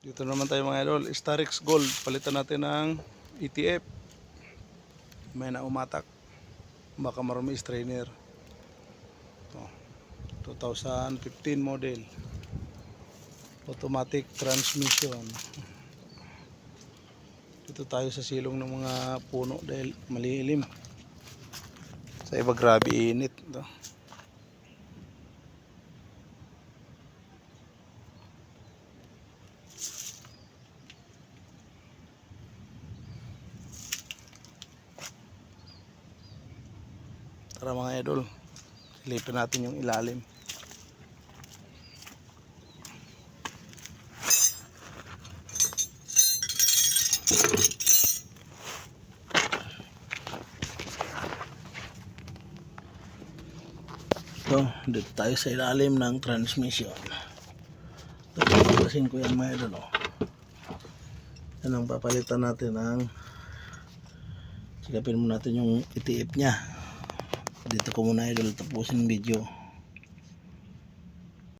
Dito naman tayo mga idol, Starix Gold. Palitan natin ng ETF. May na umatak. Baka marumi strainer. Ito, 2015 model. Automatic transmission. Dito tayo sa silong ng mga puno dahil malilim. Sa iba grabe init. Ito. Tara mga idol, silipin natin yung ilalim. So, dito tayo sa ilalim ng transmission. Tapasin ko yan mga idol. Yan ang papalitan natin ng sigapin mo natin yung ETF nya. Dito ko muna idol tapusin video.